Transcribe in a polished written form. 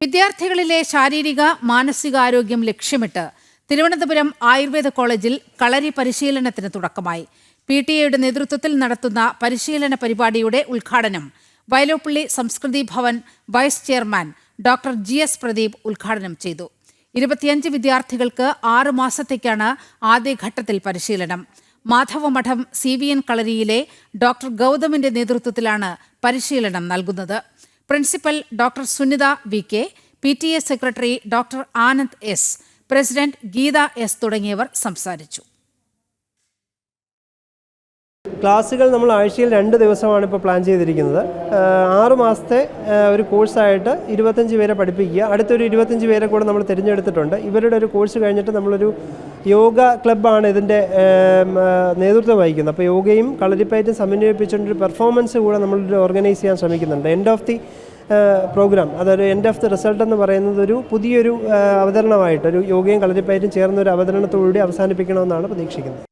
വിദ്യാർത്ഥികളിലെ ശാരീരിക മാനസികാരോഗ്യം ലക്ഷ്യമിട്ട് തിരുവനന്തപുരം ആയുർവേദ കോളേജിൽ കളരി പരിശീലനത്തിന് തുടക്കമായി. PTA നേതൃത്വത്തിൽ നടത്തുന്ന പരിശീലന പരിപാടിയുടെ ഉദ്ഘാടനം Vyloppilli Samskriti Bhavan vice chairman doctor GS Pradeep ഉദ്ഘാടനം ചെയ്തു. 25 വിദ്യാർത്ഥികൾക്ക് 6 മാസത്തേക്കാണ് ആദ്യഘട്ടത്തിൽ പരിശീലനം. മാധവമഠം CVN കളരിയിലെ ഡോക്ടർ ഗൗതമിന്റെ നേതൃത്വത്തിലാണ് പരിശീലനം നൽകുന്നത്. Principal doctor Sunitha VK, PTA secretary doctor Anand S, president Geetha S തുടങ്ങിയവർ സംസാരിച്ചു. ക്ലാസ്സുകൾ നമ്മൾ ആഴ്ചയിൽ 2 ദിവസമാണ് ഇപ്പോൾ പ്ലാൻ ചെയ്തിരിക്കുന്നത്. 6 മാസത്തെ ഒരു കോഴ്സായിട്ട് 25 പേരെ പഠിപ്പിക്കുക. അടുത്തൊരു 25 പേരെ കൂടെ നമ്മൾ തിരഞ്ഞെടുത്തിട്ടുണ്ട്. ഇവരുടെ ഒരു കോഴ്സ് കഴിഞ്ഞിട്ട് നമ്മളൊരു യോഗ ക്ലബ്ബാണ് ഇതിൻ്റെ നേതൃത്വം വഹിക്കുന്നത്. അപ്പോൾ യോഗയും കളരിപ്പയറ്റും സമന്വയിപ്പിച്ചുകൊണ്ടൊരു പെർഫോമൻസ് കൂടെ നമ്മൾ ഓർഗനൈസ് ചെയ്യാൻ ശ്രമിക്കുന്നുണ്ട്. എൻഡ് ഓഫ് ദി പ്രോഗ്രാം, അതൊരു എൻഡ് ഓഫ് ദി റിസൾട്ട് എന്ന് പറയുന്നത് ഒരു പുതിയൊരു അവതരണമായിട്ട് ഒരു യോഗയും കളരിപ്പയറ്റും ചേർന്നൊരു അവതരണത്തോടുകൂടി അവസാനിപ്പിക്കണമെന്നാണ് പ്രതീക്ഷിക്കുന്നത്.